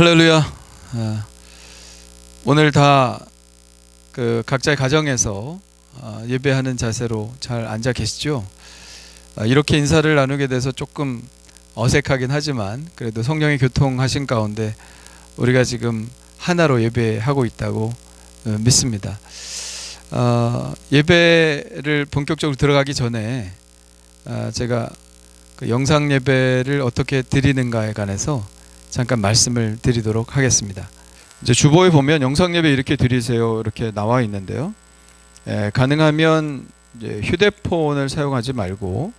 할렐루야. 오늘 다 각자의 가정에서 예배하는 자세로 잘 앉아 계시죠? 이렇게 인사를 나누게 돼서 조금 어색하긴 하지만 그래도 성령의 교통하신 가운데 우리가 지금 하나로 예배하고 있다고 믿습니다. 예배를 본격적으로 들어가기 전에 제가 영상 예배를 어떻게 드리는가에 관해서 잠깐 말씀을 드리도록 하겠습니다. 이제 주보에 보면 영상 예배 이렇게 드리세요 이렇게 나와 있는데요. 가능하면 이제 휴대폰을 사용하지 말고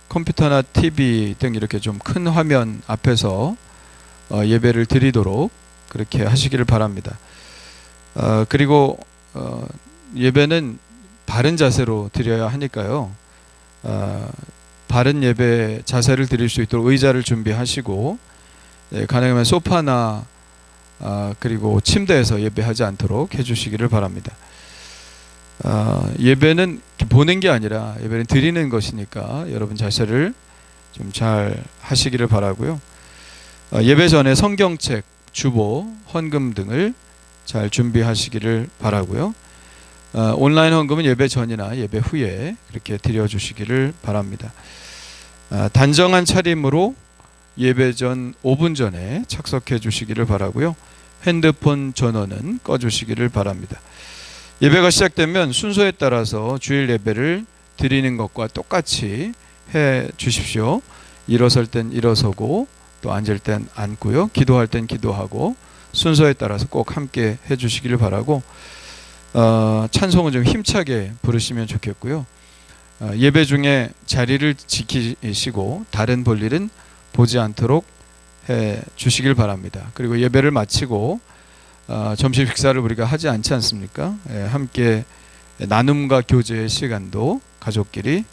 컴퓨터나 TV 등 이렇게 좀 큰 화면 앞에서 예배를 드리도록 그렇게 하시기를 바랍니다. 그리고 예배는 바른 자세로 드려야 하니까요. 바른 예배 자세를 드릴 수 있도록 의자를 준비하시고 가능하면 소파나 그리고 침대에서 예배하지 않도록 해주시기를 바랍니다. 예배는 보는 게 아니라 예배는 드리는 것이니까 여러분 자세를 좀 잘 하시기를 바라고요. 예배 전에 성경책, 주보, 헌금 등을 잘 준비하시기를 바라고요. 온라인 헌금은 예배 전이나 예배 후에 그렇게 드려주시기를 바랍니다. 단정한 차림으로 예배 전 5분 전에 착석해 주시기를 바라고요. 핸드폰 전원은 꺼주시기를 바랍니다. 예배가 시작되면 순서에 따라서 주일 예배를 드리는 것과 똑같이 해 주십시오. 일어설 땐 일어서고 또 앉을 땐 앉고요. 기도할 땐 기도하고 순서에 따라서 꼭 함께 해 주시기를 바라고 찬송은 좀 힘차게 부르시면 좋겠고요. 예배 중에 자리를 지키시고 다른 볼일은 보지 않도록 해 주시길 바랍니다. 그리고 예배를 마치고 점심 식사를 우리가 하지 않지 않습니까? 함께 나눔과 교제의 시간도 가족끼리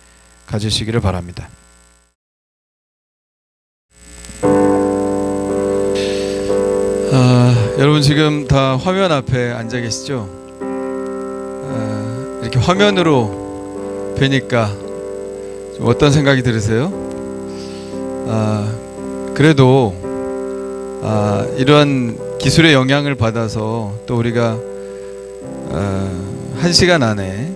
가지시기를 바랍니다. 여러분 지금 다 화면 앞에 앉아 계시죠? 이렇게 화면으로 뵈니까 좀 어떤 생각이 들으세요? 그래도 이러한 기술의 영향을 받아서 또 우리가 1시간 안에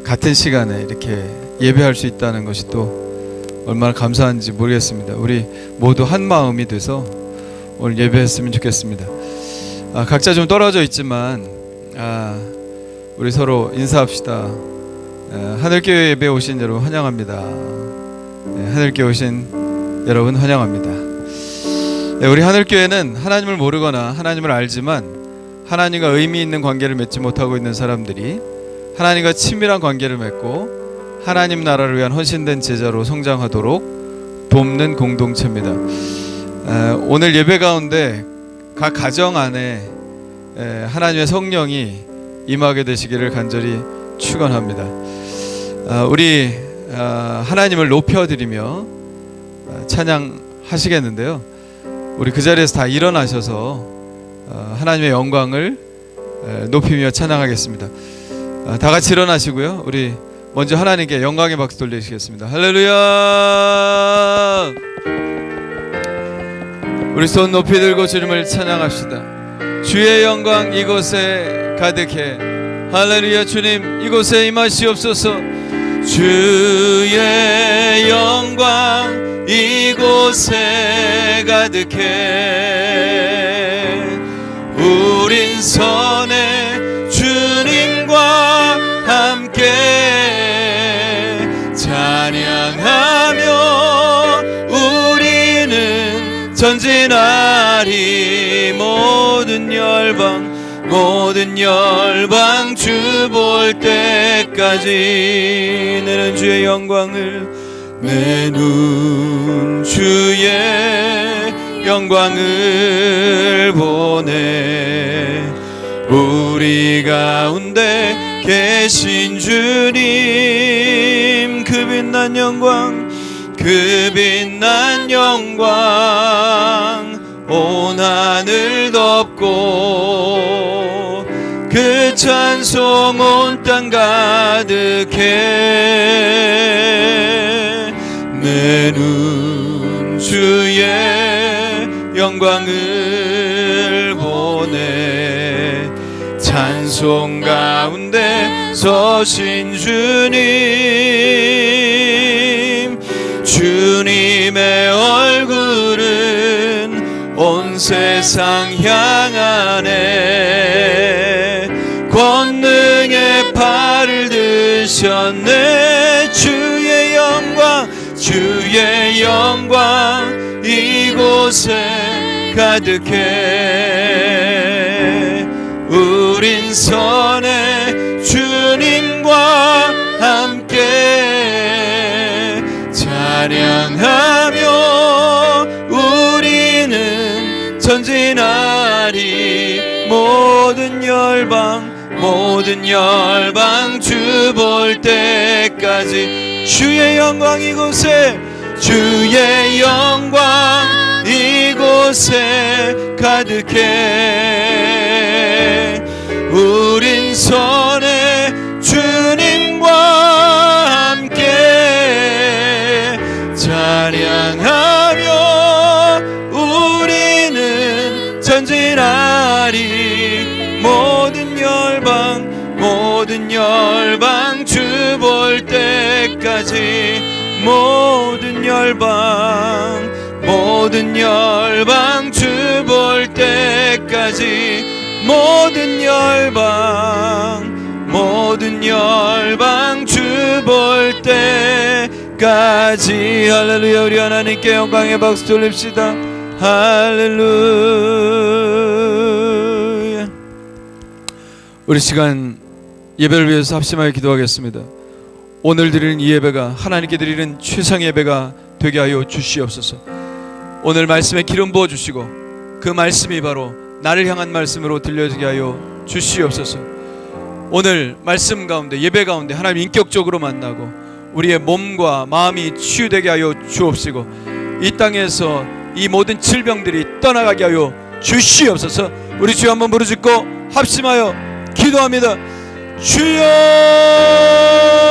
같은 시간에 이렇게 예배할 수 있다는 것이 또 얼마나 감사한지 모르겠습니다. 우리 모두 한 마음이 돼서 오늘 예배했으면 좋겠습니다. 각자 좀 떨어져 있지만 우리 서로 인사합시다. 하늘교회 예배 오신 여러분 환영합니다. 하늘교회 오신 여러분 환영합니다. 우리 하늘교회는 하나님을 모르거나 하나님을 알지만 하나님과 의미 있는 관계를 맺지 못하고 있는 사람들이 하나님과 친밀한 관계를 맺고 하나님 나라를 위한 헌신된 제자로 성장하도록 돕는 공동체입니다. 오늘 예배 가운데 각 가정 안에 하나님의 성령이 임하게 되시기를 간절히 축원합니다. 우리 하나님을 높여드리며 찬양하시겠는데요. 우리 그 자리에서 다 일어나셔서 하나님의 영광을 높이며 찬양하겠습니다. 다 같이 일어나시고요. 우리 먼저 하나님께 영광의 박수 돌리시겠습니다. 할렐루야. 우리 손 높이 들고 주님을 찬양합시다. 주의 영광 이곳에 가득해. 할렐루야. 주님 이곳에 임하시옵소서. 주의 영광 이곳에 가득해. 우린 선해 주님과 함께 찬양하며 우리는 전진하리. 모든 열방 주 볼 때까지 내는 주의 영광을 내 눈 주의 영광을 보네. 우리 가운데 계신 주님 그 빛난 영광 온 하늘 덮고 그 찬송 온 땅 가득해. 내 눈 주의 영광을 보내. 찬송 가운데 서신 주님, 주님의 얼굴은 온 세상 향하네. 권능의 팔을 드셨네. 주의 영광 이곳에 가득해. 우린 선해 주님과 함께 찬양하며 우리는 전진하리. 모든 열방 주 볼 때까지. 주의 영광 이곳에, 주의 영광 이곳에 가득해. 우린 선해 주님과 함께 찬양하며 우리는 전진하리. 모든 열방 주 볼 때까지. 모든 열방 주 볼 때까지. 모든 열방 주 볼 때까지. 할렐루야. 우리 하나님께 영광의 박수 돌립시다. 할렐루야. 우리 시간 예배를 위해서 합심하여 기도하겠습니다. 오늘 드리는 이 예배가 하나님께 드리는 최상의 예배가 되게 하여 주시옵소서. 오늘 말씀에 기름 부어 주시고 그 말씀이 바로 나를 향한 말씀으로 들려지게 하여 주시옵소서. 오늘 말씀 가운데, 예배 가운데 하나님 인격적으로 만나고 우리의 몸과 마음이 치유되게 하여 주옵시고 이 땅에서 이 모든 질병들이 떠나가게 하여 주시옵소서. 우리 주여 한번 부르짖고 합심하여 기도합니다.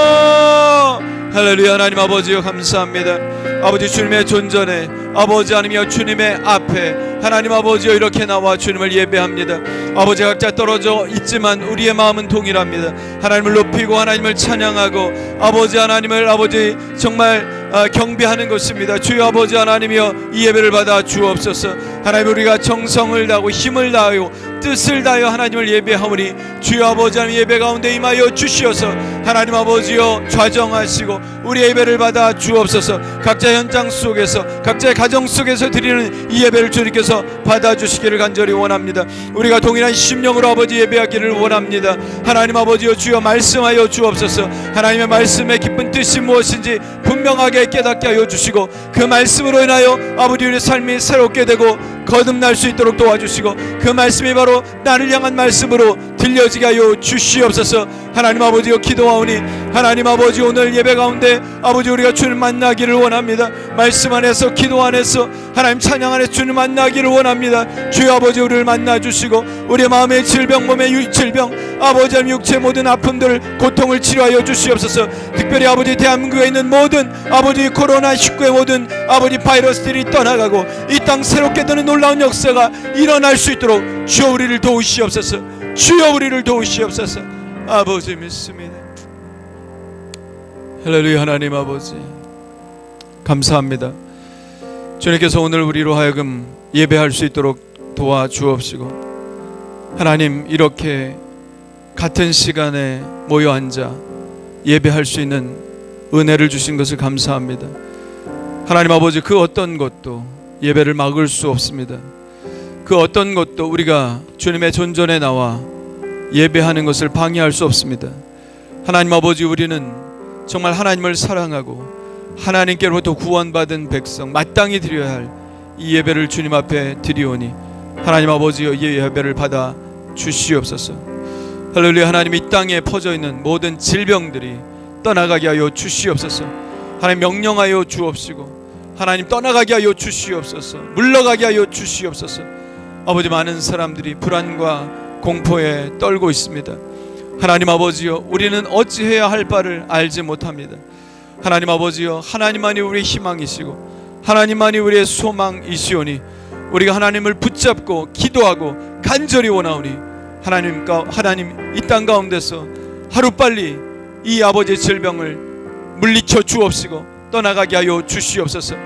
주여. 할렐루야. 하나님 아버지여 감사합니다. 아버지 주님의 존전에, 아버지 하나님이여 주님의 앞에 하나님 아버지여 이렇게 나와 주님을 예배합니다. 아버지 각자 떨어져 있지만 우리의 마음은 동일합니다. 하나님을 높이고 하나님을 찬양하고 아버지 하나님을 아버지 정말 경배하는 것입니다. 주여 아버지 하나님이여 이 예배를 받아 주옵소서. 하나님 우리가 정성을 다하고 힘을 다하여 뜻을 다하여 하나님을 예배하오니 주여 아버지 하나님 예배 가운데 임하여 주시어서 하나님 아버지여 좌정하시고 우리 예배를 받아 주옵소서. 각자 현장 속에서 각자의 가정 속에서 드리는 이 예배를 주님께서 받아주시기를 간절히 원합니다. 우리가 동일한 심령으로 아버지 예배하기를 원합니다. 하나님 아버지여 주여 말씀하여 주옵소서. 하나님의 말씀의 깊은 뜻이 무엇인지 분명하게 깨닫게 하여 주시고 그 말씀으로 인하여 아버지 우리의 삶이 새롭게 되고 거듭날 수 있도록 도와주시고 그 말씀이 바로 나를 향한 말씀으로 들려지게 하여 주시옵소서. 하나님 아버지여 기도하오니 하나님 아버지 오늘 예배 가운데 아버지 우리가 주님 만나기를 원합니다. 말씀 안에서 기도 안에서 하나님 찬양 안에서 주님 만나기를 원합니다. 주여 아버지 우리를 만나주시고 우리의 마음의 질병, 몸의 질병, 아버지 하나님 육체의 모든 아픔들 고통을 치료하여 주시옵소서. 특별히 아버지 대한민국에 있는 모든 아버지 코로나19의 모든 아버지 바이러스들이 떠나가고 이 땅 새롭게 되는 놀라운 역사가 일어날 수 있도록 주여 우리를 도우시옵소서. 주여 우리를 도우시옵소서. 아버지 믿습니다. 할렐루야. 하나님 아버지 감사합니다. 주님께서 오늘 우리로 하여금 예배할 수 있도록 도와주옵시고 하나님 이렇게 같은 시간에 모여 앉아 예배할 수 있는 은혜를 주신 것을 감사합니다. 하나님 아버지 그 어떤 것도 예배를 막을 수 없습니다. 그 어떤 것도 우리가 주님의 존전에 나와 예배하는 것을 방해할 수 없습니다. 하나님 아버지 우리는 정말 하나님을 사랑하고 하나님께로부터 구원받은 백성 마땅히 드려야 할 이 예배를 주님 앞에 드리오니 하나님 아버지여 이 예배를 받아 주시옵소서. 할렐루야. 하나님 이 땅에 퍼져 있는 모든 질병들이 떠나가게 하여 주시옵소서. 하나님 명령하여 주옵시고 하나님 떠나가게 하여 주시옵소서. 물러가게 하여 주시옵소서. 아버지 많은 사람들이 불안과 공포에 떨고 있습니다. 하나님 아버지여 우리는 어찌해야 할 바를 알지 못합니다. 하나님 아버지여 하나님만이 우리의 희망이시고 하나님만이 우리의 소망이시오니 우리가 하나님을 붙잡고 기도하고 간절히 원하오니 하나님 이 땅 가운데서 하루빨리 이 아버지의 질병을 물리쳐 주옵시고 떠나가게 하여 주시옵소서.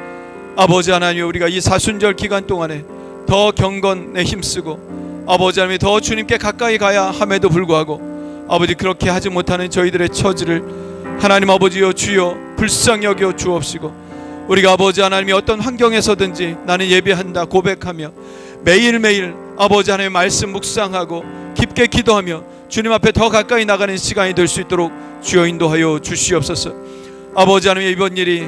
아버지 하나님, 우리가 이 사순절 기간 동안에 더 경건에 힘쓰고 아버지 하나님 더 주님께 가까이 가야 함에도 불구하고 아버지 그렇게 하지 못하는 저희들의 처지를 하나님 아버지여 주여 불쌍히 여겨 주옵시고, 우리가 아버지 하나님이 어떤 환경에서든지 나는 예배한다 고백하며 매일매일 아버지 하나님의 말씀 묵상하고 깊게 기도하며 주님 앞에 더 가까이 나가는 시간이 될 수 있도록 주여 인도하여 주시옵소서. 아버지 하나님, 이번 일이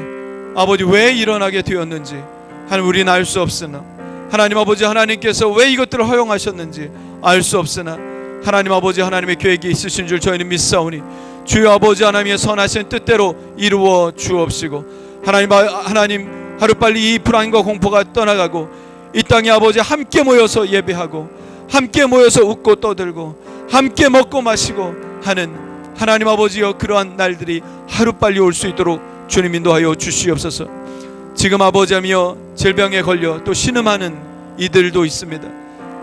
아버지 왜 일어나게 되었는지 하나님 우리는 알 수 없으나 하나님 아버지 하나님께서 왜 이것들을 허용하셨는지 알 수 없으나 하나님 아버지 하나님의 계획이 있으신 줄 저희는 믿사오니 주여 아버지 하나님의 선하신 뜻대로 이루어 주옵시고, 하나님 하루빨리 이 불안과 공포가 떠나가고 이 땅에 아버지 함께 모여서 예배하고 함께 모여서 웃고 떠들고 함께 먹고 마시고 하는 하나님 아버지여 그러한 날들이 하루빨리 올 수 있도록 주님 인도하여 주시옵소서. 지금 아버지 하며 질병에 걸려 또 신음하는 이들도 있습니다.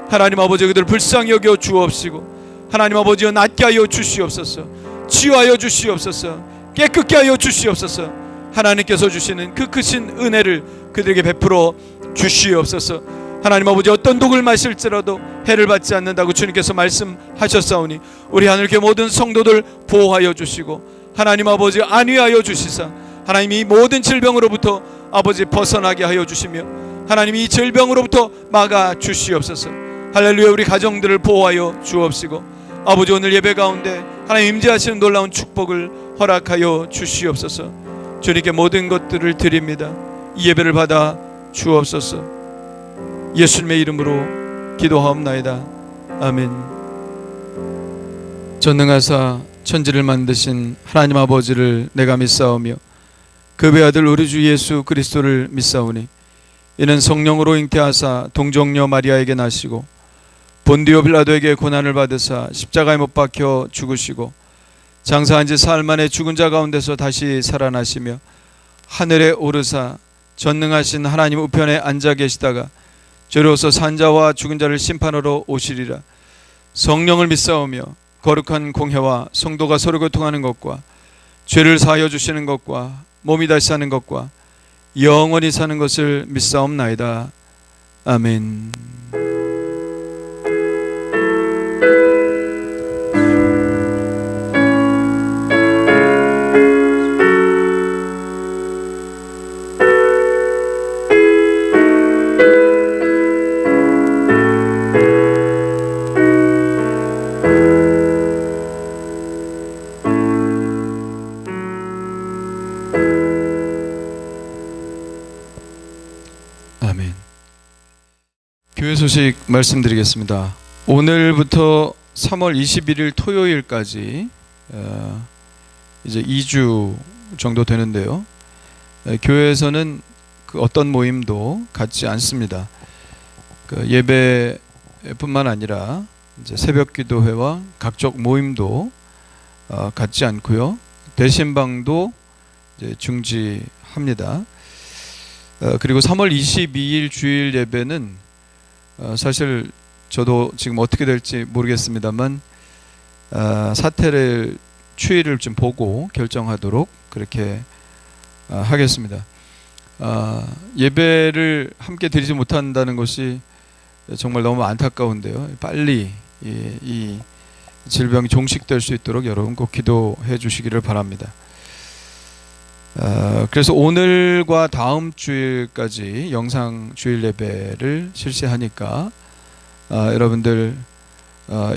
하나님 아버지 그들을 불쌍히 여겨 주옵시고 하나님 아버지여 낫게 하여 주시옵소서. 치유하여 주시옵소서. 깨끗게 하여 주시옵소서. 하나님께서 주시는 그 크신 은혜를 그들에게 베풀어 주시옵소서. 하나님 아버지 어떤 독을 마실지라도 해를 받지 않는다고 주님께서 말씀하셨사오니 우리 하늘교회 모든 성도들 보호하여 주시고 하나님 아버지 안위하여 주시사 하나님 이 모든 질병으로부터 아버지 벗어나게 하여 주시며 하나님 이 질병으로부터 막아 주시옵소서. 할렐루야. 우리 가정들을 보호하여 주옵시고 아버지 오늘 예배 가운데 하나님 임재하시는 놀라운 축복을 허락하여 주시옵소서. 주님께 모든 것들을 드립니다. 이 예배를 받아 주옵소서. 예수님의 이름으로 기도하옵나이다. 아멘. 전능하사 천지를 만드신 하나님 아버지를 내가 믿사오며 그 외아들 우리 주 예수 그리스도를 믿사오니 이는 성령으로 잉태하사 동정녀 마리아에게 나시고 본디오 빌라도에게 고난을 받으사 십자가에 못 박혀 죽으시고 장사한 지 사흘 만에 죽은 자 가운데서 다시 살아나시며 하늘에 오르사 전능하신 하나님 우편에 앉아 계시다가 저로서 산자와 죽은 자를 심판하러 오시리라. 성령을 믿사오며 거룩한 공회와 성도가 서로 교통하는 것과 죄를 사하여 주시는 것과 몸이 다시 사는 것과 영원히 사는 것을 믿사옵나이다. 아멘. 아멘. 교회 소식 말씀드리겠습니다. 오늘부터 3월 21일 토요일까지 이제 2주 정도 되는데요. 교회에서는 그 어떤 모임도 갖지 않습니다. 그 예배뿐만 아니라 이제 새벽기도회와 각종 모임도 갖지 않고요. 대신방도 이제 중지합니다. 그리고 3월 22일 주일 예배는 사실 저도 지금 어떻게 될지 모르겠습니다만 사태를 추이를 좀 보고 결정하도록 그렇게 하겠습니다. 예배를 함께 드리지 못한다는 것이 정말 너무 안타까운데요. 빨리 이 질병이 종식될 수 있도록 여러분 꼭 기도해 주시기를 바랍니다. 그래서 오늘과 다음 주일까지 영상 주일 예배를 실시하니까 여러분들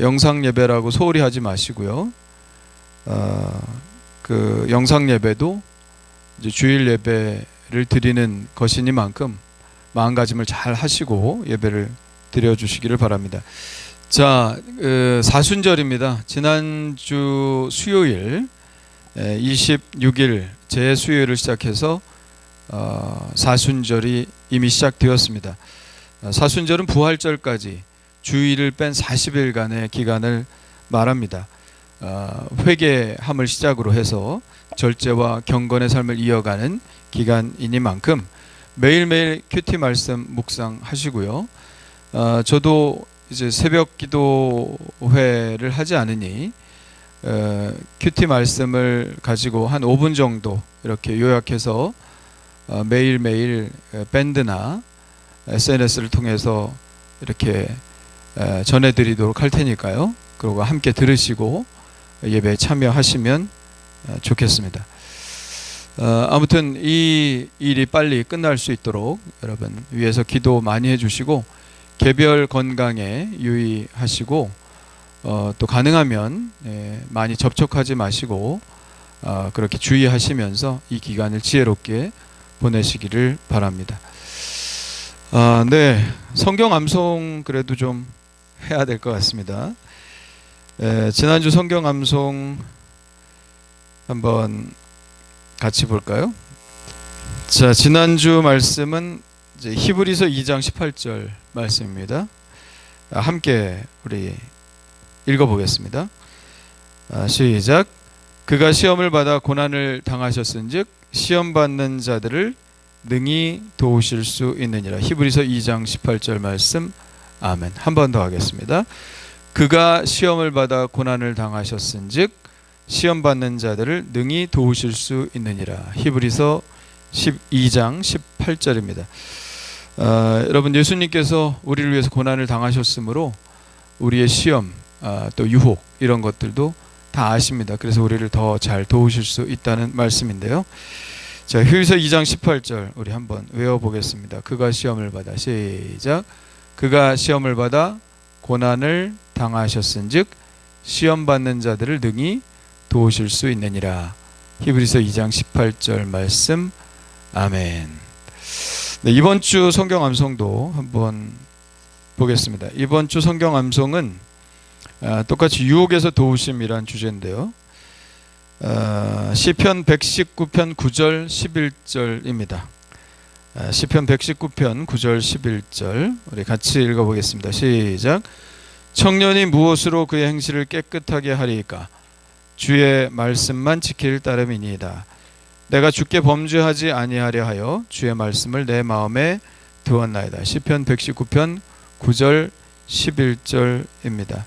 영상 예배라고 소홀히 하지 마시고요. 그 영상 예배도 이제 주일 예배를 드리는 것이니만큼 마음가짐을 잘 하시고 예배를 드려주시기를 바랍니다. 자, 사순절입니다. 지난주 수요일 26일 제수요일을 시작해서 사순절이 이미 시작되었습니다. 사순절은 부활절까지 주일을 뺀 40일간의 기간을 말합니다. 회개함을 시작으로 해서 절제와 경건의 삶을 이어가는 기간이니만큼 매일매일 큐티 말씀 묵상하시고요. 저도 이제 새벽 기도회를 하지 않으니 큐티 말씀을 가지고 한 5분 정도 이렇게 요약해서 매일매일 밴드나 SNS를 통해서 이렇게 전해드리도록 할 테니까요. 그리고 함께 들으시고 예배에 참여하시면 좋겠습니다. 아무튼 이 일이 빨리 끝날 수 있도록 여러분 위해서 기도 많이 해주시고 개별 건강에 유의하시고 또 가능하면 많이 접촉하지 마시고 그렇게 주의하시면서 이 기간을 지혜롭게 보내시기를 바랍니다. 네, 성경 암송 그래도 좀 해야 될 것 같습니다. 지난주 성경 암송 한번 같이 볼까요? 자, 지난주 말씀은 이제 히브리서 2장 18절 말씀입니다. 함께 우리 읽어보겠습니다. 시작. 그가 시험을 받아 고난을 당하셨은즉 시험 받는 자들을 능히 도우실 수 있느니라. 히브리서 2장 18절 말씀. 아멘. 한 번 더 하겠습니다. 그가 시험을 받아 고난을 당하셨은즉 시험 받는 자들을 능히 도우실 수 있느니라. 히브리서 12장 18절입니다. 여러분 예수님께서 우리를 위해서 고난을 당하셨으므로 우리의 시험 또 유혹 이런 것들도 다 아십니다. 그래서 우리를 더 잘 도우실 수 있다는 말씀인데요. 자, 히브리서 2장 18절 우리 한번 외워보겠습니다. 그가 시험을 받아 시작. 그가 시험을 받아 고난을 당하셨은즉 시험 받는 자들을 능히 도우실 수 있느니라. 히브리서 2장 18절 말씀. 아멘. 네, 이번 주 성경 암송도 한번 보겠습니다. 이번 주 성경 암송은 똑같이 유혹에서 도우심이란 주제인데요. 시편 119편 9절 11절입니다. 시편 119편 9절 11절 우리 같이 읽어보겠습니다. 시작. 청년이 무엇으로 그의 행실을 깨끗하게 하리이까? 주의 말씀만 지킬 따름이니이다. 내가 주께 범죄하지 아니하려 하여 주의 말씀을 내 마음에 두었나이다. 시편 119편 9절 11절입니다.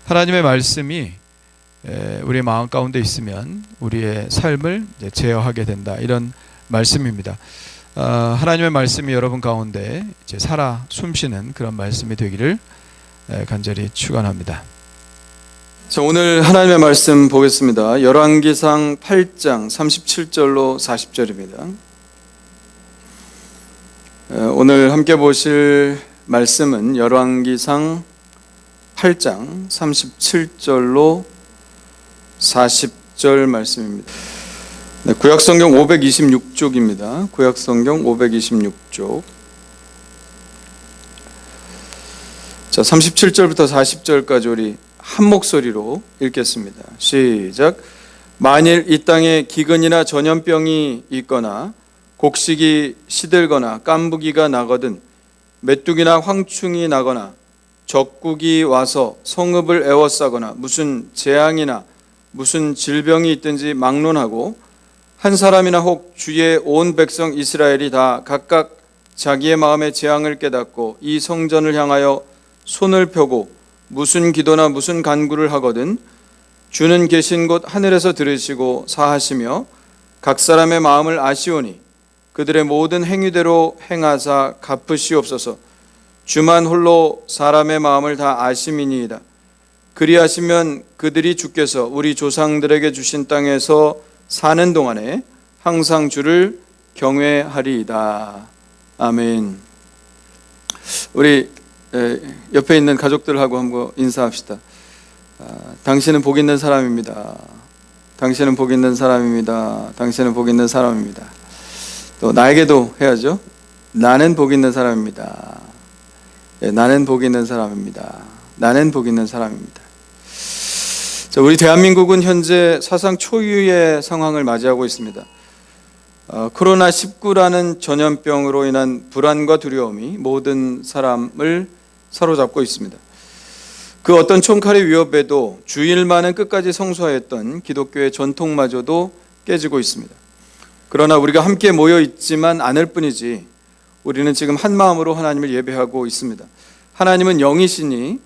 하나님의 말씀이 우리 마음 가운데 있으면 우리의 삶을 제어하게 된다, 이런 말씀입니다. 하나님의 말씀이 여러분 가운데 이제 살아 숨쉬는 그런 말씀이 되기를 간절히 축원합니다. 자, 오늘 하나님의 말씀 보겠습니다. 열왕기상 8장 37절로 40절입니다. 오늘 함께 보실 말씀은 열왕기상 8장 37절로 40절 말씀입니다. 네, 구약성경 526쪽입니다. 구약성경 526쪽. 자, 37절부터 40절까지 우리 한 목소리로 읽겠습니다. 시작. 만일 이 땅에 기근이나 전염병이 있거나 곡식이 시들거나 깐부기가 나거든 메뚜기나 황충이 나거나 적국이 와서 성읍을 에워싸거나 무슨 재앙이나 무슨 질병이 있든지 막론하고 한 사람이나 혹 주의 온 백성 이스라엘이 다 각각 자기의 마음의 재앙을 깨닫고 이 성전을 향하여 손을 펴고 무슨 기도나 무슨 간구를 하거든 주는 계신 곳 하늘에서 들으시고 사하시며 각 사람의 마음을 아시오니 그들의 모든 행위대로 행하사 갚으시옵소서. 주만 홀로 사람의 마음을 다 아심이니이다. 그리하시면 그들이 주께서 우리 조상들에게 주신 땅에서 사는 동안에 항상 주를 경외하리이다. 아멘. 우리 옆에 있는 가족들하고 한번 인사합시다. 당신은 복 있는 사람입니다. 당신은 복 있는 사람입니다. 당신은 복 있는 사람입니다. 또 나에게도 해야죠. 나는 복 있는 사람입니다. 나는 복 있는 사람입니다. 나는 복 있는 사람입니다. 자, 우리 대한민국은 현재 사상 초유의 상황을 맞이하고 있습니다. 코로나19라는 전염병으로 인한 불안과 두려움이 모든 사람을 사로잡고 있습니다. 그 어떤 총칼의 위협에도 주일만은 끝까지 성수하였던 기독교의 전통마저도 깨지고 있습니다. 그러나 우리가 함께 모여 있지만 않을 뿐이지 우리는 지금 한 마음으로 하나님을 예배하고 있습니다. 하나님은 영이시니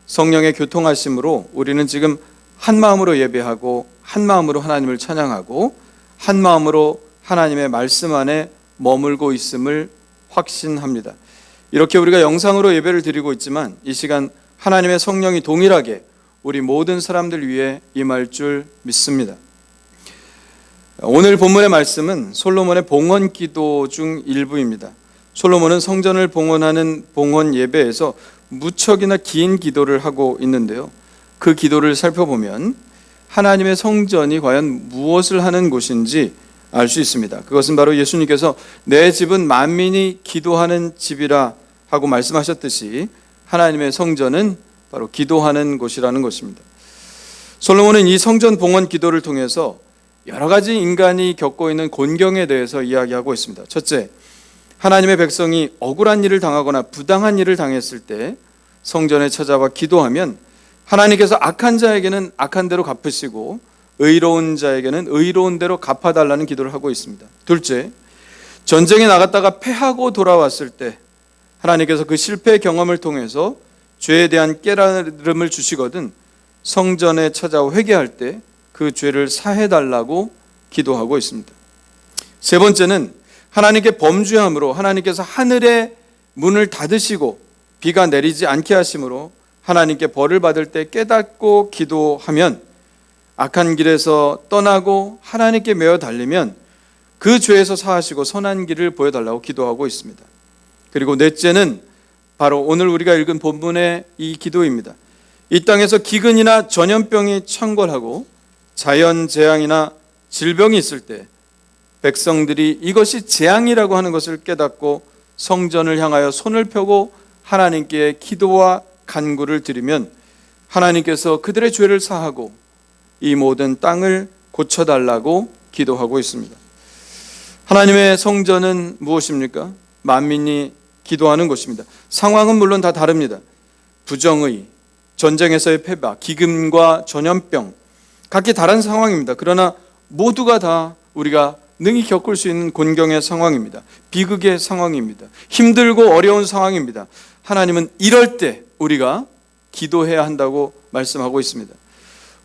성령의 교통하심으로 우리는 지금 한 마음으로 예배하고 한 마음으로 하나님을 찬양하고 한 마음으로 하나님의 말씀 안에 머물고 있음을 확신합니다. 이렇게 우리가 영상으로 예배를 드리고 있지만 이 시간 하나님의 성령이 동일하게 우리 모든 사람들 위해 임할 줄 믿습니다. 오늘 본문의 말씀은 솔로몬의 봉헌 기도 중 일부입니다. 솔로몬은 성전을 봉헌하는 봉헌 예배에서 무척이나 긴 기도를 하고 있는데요. 그 기도를 살펴보면 하나님의 성전이 과연 무엇을 하는 곳인지 알 수 있습니다. 그것은 바로 예수님께서 내 집은 만민이 기도하는 집이라 하고 말씀하셨듯이 하나님의 성전은 바로 기도하는 곳이라는 것입니다. 솔로몬은 이 성전 봉헌 기도를 통해서 여러 가지 인간이 겪고 있는 곤경에 대해서 이야기하고 있습니다. 첫째, 하나님의 백성이 억울한 일을 당하거나 부당한 일을 당했을 때 성전에 찾아와 기도하면 하나님께서 악한 자에게는 악한 대로 갚으시고 의로운 자에게는 의로운 대로 갚아달라는 기도를 하고 있습니다. 둘째, 전쟁에 나갔다가 패하고 돌아왔을 때 하나님께서 그 실패 경험을 통해서 죄에 대한 깨달음을 주시거든 성전에 찾아와 회개할 때 그 죄를 사해달라고 기도하고 있습니다. 세 번째는 하나님께 범죄함으로 하나님께서 하늘의 문을 닫으시고 비가 내리지 않게 하심으로 하나님께 벌을 받을 때 깨닫고 기도하면 악한 길에서 떠나고 하나님께 매어 달리면 그 죄에서 사하시고 선한 길을 보여달라고 기도하고 있습니다. 그리고 넷째는 바로 오늘 우리가 읽은 본문의 이 기도입니다. 이 땅에서 기근이나 전염병이 창궐하고 자연재앙이나 질병이 있을 때 백성들이 이것이 재앙이라고 하는 것을 깨닫고 성전을 향하여 손을 펴고 하나님께 기도와 간구를 드리면 하나님께서 그들의 죄를 사하고 이 모든 땅을 고쳐달라고 기도하고 있습니다. 하나님의 성전은 무엇입니까? 만민이 기도하는 곳입니다. 상황은 물론 다 다릅니다. 부정의, 전쟁에서의 패배, 기근과 전염병, 각기 다른 상황입니다. 그러나 모두가 다 우리가 능히 겪을 수 있는 곤경의 상황입니다. 비극의 상황입니다. 힘들고 어려운 상황입니다. 하나님은 이럴 때 우리가 기도해야 한다고 말씀하고 있습니다.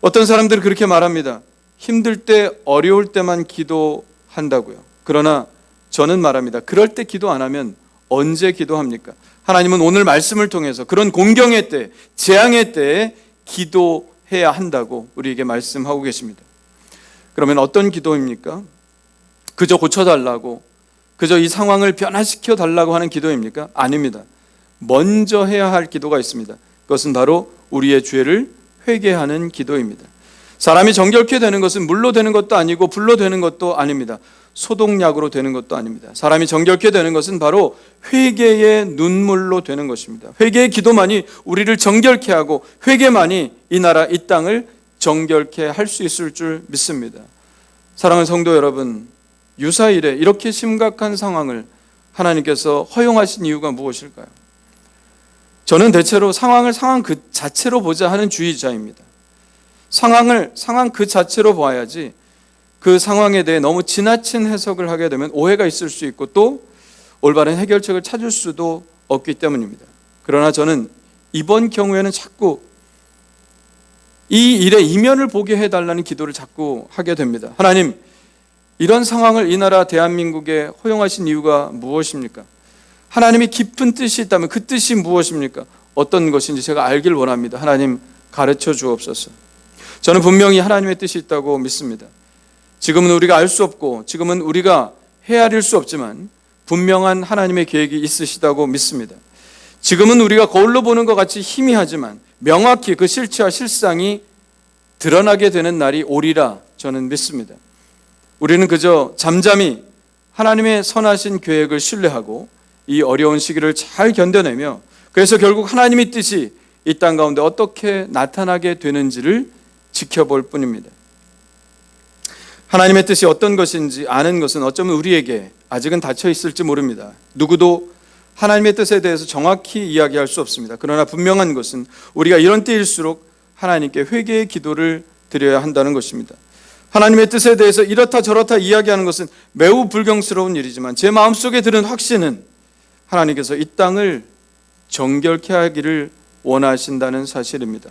어떤 사람들은 그렇게 말합니다. 힘들 때, 어려울 때만 기도한다고요. 그러나 저는 말합니다. 그럴 때 기도 안 하면 언제 기도합니까? 하나님은 오늘 말씀을 통해서 그런 공경의 때, 재앙의 때에 기도해야 한다고 우리에게 말씀하고 계십니다. 그러면 어떤 기도입니까? 그저 고쳐달라고, 그저 이 상황을 변화시켜 달라고 하는 기도입니까? 아닙니다. 먼저 해야 할 기도가 있습니다. 그것은 바로 우리의 죄를 회개하는 기도입니다. 사람이 정결케 되는 것은 물로 되는 것도 아니고 불로 되는 것도 아닙니다. 소독약으로 되는 것도 아닙니다. 사람이 정결케 되는 것은 바로 회개의 눈물로 되는 것입니다. 회개의 기도만이 우리를 정결케 하고 회개만이 이 나라 이 땅을 정결케 할 수 있을 줄 믿습니다. 사랑하는 성도 여러분, 유사일에 이렇게 심각한 상황을 하나님께서 허용하신 이유가 무엇일까요? 저는 대체로 상황을 상황 그 자체로 보자 하는 주의자입니다. 상황 그 자체로 봐야지 그 상황에 대해 너무 지나친 해석을 하게 되면 오해가 있을 수 있고 또 올바른 해결책을 찾을 수도 없기 때문입니다. 그러나 저는 이번 경우에는 자꾸 이 일의 이면을 보게 해달라는 기도를 자꾸 하게 됩니다. 하나님, 이런 상황을 이 나라 대한민국에 허용하신 이유가 무엇입니까? 하나님이 깊은 뜻이 있다면 그 뜻이 무엇입니까? 어떤 것인지 제가 알길 원합니다. 하나님, 가르쳐 주옵소서. 저는 분명히 하나님의 뜻이 있다고 믿습니다. 지금은 우리가 알 수 없고 지금은 우리가 헤아릴 수 없지만 분명한 하나님의 계획이 있으시다고 믿습니다. 지금은 우리가 거울로 보는 것 같이 희미하지만 명확히 그 실체와 실상이 드러나게 되는 날이 오리라 저는 믿습니다. 우리는 그저 잠잠히 하나님의 선하신 계획을 신뢰하고 이 어려운 시기를 잘 견뎌내며 그래서 결국 하나님의 뜻이 이 땅 가운데 어떻게 나타나게 되는지를 지켜볼 뿐입니다. 하나님의 뜻이 어떤 것인지 아는 것은 어쩌면 우리에게 아직은 닫혀 있을지 모릅니다. 누구도 하나님의 뜻에 대해서 정확히 이야기할 수 없습니다. 그러나 분명한 것은 우리가 이런 때일수록 하나님께 회개의 기도를 드려야 한다는 것입니다. 하나님의 뜻에 대해서 이렇다 저렇다 이야기하는 것은 매우 불경스러운 일이지만 제 마음속에 드는 확신은 하나님께서 이 땅을 정결케 하기를 원하신다는 사실입니다.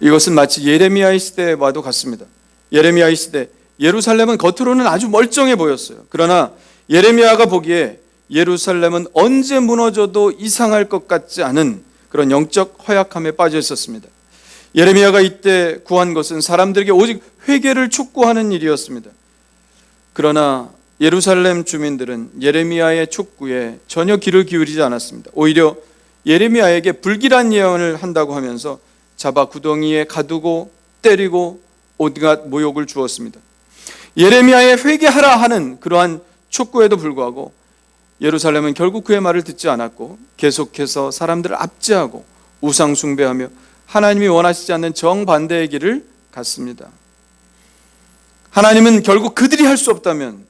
이것은 마치 예레미야의 시대와도 같습니다. 예레미야의 시대, 예루살렘은 겉으로는 아주 멀쩡해 보였어요. 그러나 예레미야가 보기에 예루살렘은 언제 무너져도 이상할 것 같지 않은 그런 영적 허약함에 빠져 있었습니다. 예레미야가 이때 구한 것은 사람들에게 오직 회개를 촉구하는 일이었습니다. 그러나 예루살렘 주민들은 예레미야의 촉구에 전혀 귀를 기울이지 않았습니다. 오히려 예레미야에게 불길한 예언을 한다고 하면서 잡아 구덩이에 가두고 때리고 온갖 모욕을 주었습니다. 예레미야의 회개하라 하는 그러한 촉구에도 불구하고 예루살렘은 결국 그의 말을 듣지 않았고 계속해서 사람들을 압제하고 우상 숭배하며 하나님이 원하시지 않는 정반대의 길을 갔습니다. 하나님은 결국 그들이 할 수 없다면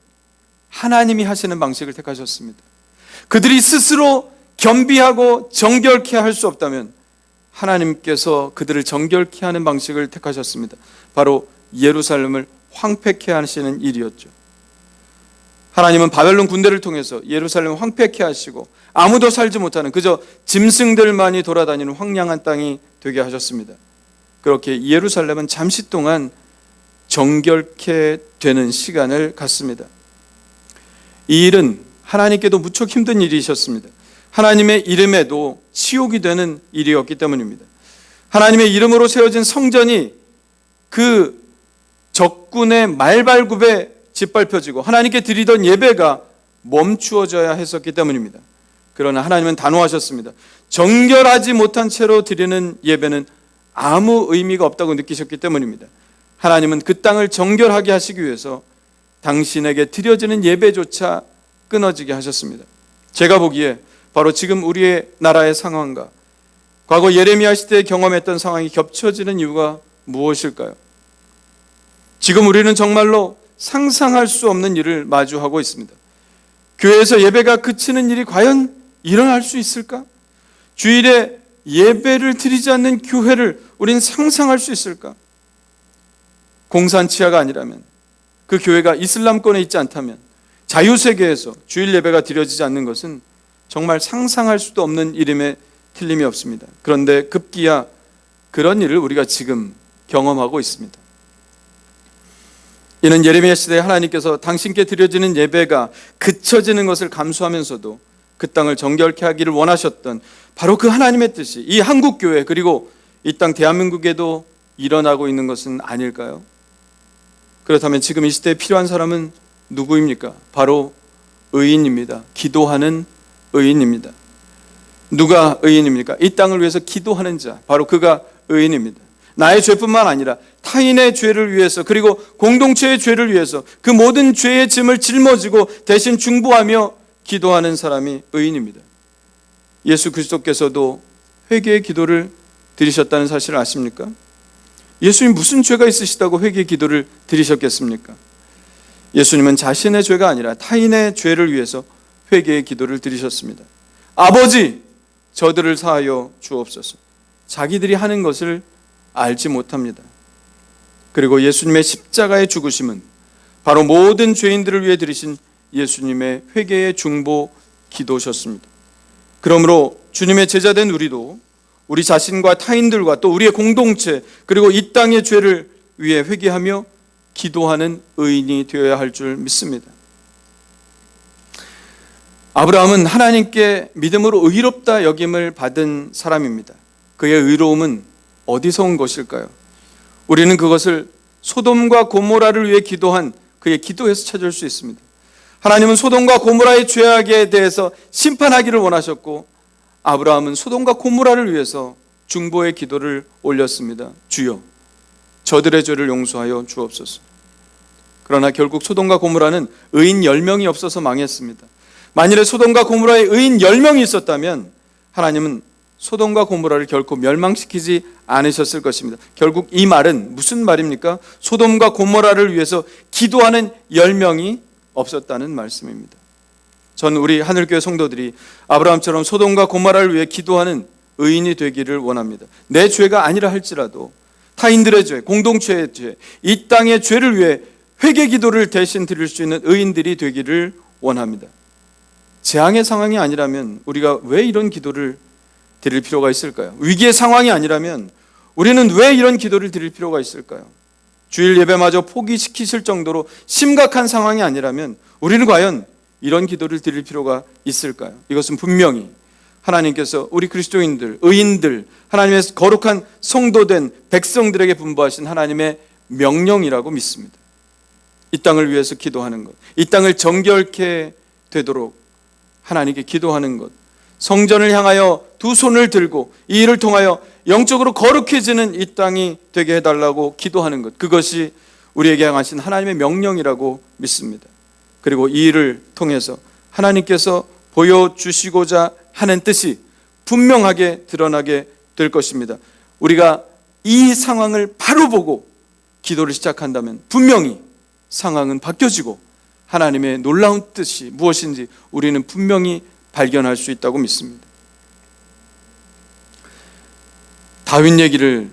하나님이 하시는 방식을 택하셨습니다. 그들이 스스로 겸비하고 정결케 할 수 없다면 하나님께서 그들을 정결케 하는 방식을 택하셨습니다. 바로 예루살렘을 황폐케 하시는 일이었죠. 하나님은 바벨론 군대를 통해서 예루살렘을 황폐케 하시고 아무도 살지 못하는 그저 짐승들만이 돌아다니는 황량한 땅이 되게 하셨습니다. 그렇게 예루살렘은 잠시 동안 정결케 되는 시간을 갖습니다. 이 일은 하나님께도 무척 힘든 일이셨습니다. 하나님의 이름에도 치욕이 되는 일이었기 때문입니다. 하나님의 이름으로 세워진 성전이 그 적군의 말발굽에 짓밟혀지고 하나님께 드리던 예배가 멈추어져야 했었기 때문입니다. 그러나 하나님은 단호하셨습니다. 정결하지 못한 채로 드리는 예배는 아무 의미가 없다고 느끼셨기 때문입니다. 하나님은 그 땅을 정결하게 하시기 위해서 당신에게 드려지는 예배조차 끊어지게 하셨습니다. 제가 보기에 바로 지금 우리의 나라의 상황과 과거 예레미야 시대에 경험했던 상황이 겹쳐지는 이유가 무엇일까요? 지금 우리는 정말로 상상할 수 없는 일을 마주하고 있습니다. 교회에서 예배가 그치는 일이 과연 일어날 수 있을까? 주일에 예배를 드리지 않는 교회를 우린 상상할 수 있을까? 공산치하가 아니라면, 그 교회가 이슬람권에 있지 않다면, 자유세계에서 주일 예배가 드려지지 않는 것은 정말 상상할 수도 없는 일임에 틀림이 없습니다. 그런데 급기야 그런 일을 우리가 지금 경험하고 있습니다. 이는 예레미야 시대에 하나님께서 당신께 드려지는 예배가 그쳐지는 것을 감수하면서도 그 땅을 정결케 하기를 원하셨던 바로 그 하나님의 뜻이 이 한국교회 그리고 이 땅 대한민국에도 일어나고 있는 것은 아닐까요? 그렇다면 지금 이 시대에 필요한 사람은 누구입니까? 바로 의인입니다. 기도하는 의인입니다. 누가 의인입니까? 이 땅을 위해서 기도하는 자, 바로 그가 의인입니다. 나의 죄뿐만 아니라 타인의 죄를 위해서 그리고 공동체의 죄를 위해서 그 모든 죄의 짐을 짊어지고 대신 중보하며 기도하는 사람이 의인입니다. 예수 그리스도께서도 회개의 기도를 드리셨다는 사실을 아십니까? 예수님 무슨 죄가 있으시다고 회개의 기도를 드리셨겠습니까? 예수님은 자신의 죄가 아니라 타인의 죄를 위해서 회개의 기도를 드리셨습니다. 아버지, 저들을 사하여 주옵소서. 자기들이 하는 것을 알지 못합니다. 그리고 예수님의 십자가의 죽으심은 바로 모든 죄인들을 위해 드리신 예수님의 회개의 중보 기도셨습니다. 그러므로 주님의 제자된 우리도 우리 자신과 타인들과 또 우리의 공동체 그리고 이 땅의 죄를 위해 회개하며 기도하는 의인이 되어야 할 줄 믿습니다. 아브라함은 하나님께 믿음으로 의롭다 여김을 받은 사람입니다. 그의 의로움은 어디서 온 것일까요? 우리는 그것을 소돔과 고모라를 위해 기도한 그의 기도에서 찾을 수 있습니다. 하나님은 소돔과 고모라의 죄악에 대해서 심판하기를 원하셨고 아브라함은 소돔과 고모라를 위해서 중보의 기도를 올렸습니다. 주여, 저들의 죄를 용서하여 주옵소서. 그러나 결국 소돔과 고모라는 의인 10명이 없어서 망했습니다. 만일에 소돔과 고모라에 의인 10명이 있었다면 하나님은 소돔과 고모라를 결코 멸망시키지 않으셨을 것입니다. 결국 이 말은 무슨 말입니까? 소돔과 고모라를 위해서 기도하는 10명이 없었다는 말씀입니다. 전 우리 하늘교회 성도들이 아브라함처럼 소돔과 고모라를 위해 기도하는 의인이 되기를 원합니다. 내 죄가 아니라 할지라도 타인들의 죄, 공동체의 죄, 이 땅의 죄를 위해 회개 기도를 대신 드릴 수 있는 의인들이 되기를 원합니다. 재앙의 상황이 아니라면 우리가 왜 이런 기도를 드릴 필요가 있을까요? 위기의 상황이 아니라면 우리는 왜 이런 기도를 드릴 필요가 있을까요? 주일 예배마저 포기시키실 정도로 심각한 상황이 아니라면 우리는 과연 이런 기도를 드릴 필요가 있을까요? 이것은 분명히 하나님께서 우리 그리스도인들, 의인들, 하나님의 거룩한 성도된 백성들에게 분부하신 하나님의 명령이라고 믿습니다. 이 땅을 위해서 기도하는 것, 이 땅을 정결케 되도록 하나님께 기도하는 것, 성전을 향하여 두 손을 들고 이 일을 통하여 영적으로 거룩해지는 이 땅이 되게 해달라고 기도하는 것, 그것이 우리에게 향하신 하나님의 명령이라고 믿습니다. 그리고 이 일을 통해서 하나님께서 보여주시고자 하는 뜻이 분명하게 드러나게 될 것입니다. 우리가 이 상황을 바로 보고 기도를 시작한다면 분명히 상황은 바뀌어지고 하나님의 놀라운 뜻이 무엇인지 우리는 분명히 발견할 수 있다고 믿습니다. 다윗 얘기를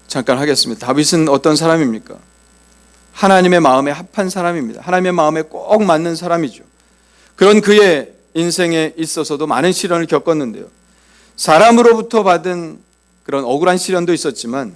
잠깐 하겠습니다. 다윗은 어떤 사람입니까? 하나님의 마음에 합한 사람입니다. 하나님의 마음에 꼭 맞는 사람이죠. 그런 그의 인생에 있어서도 많은 시련을 겪었는데요. 사람으로부터 받은 그런 억울한 시련도 있었지만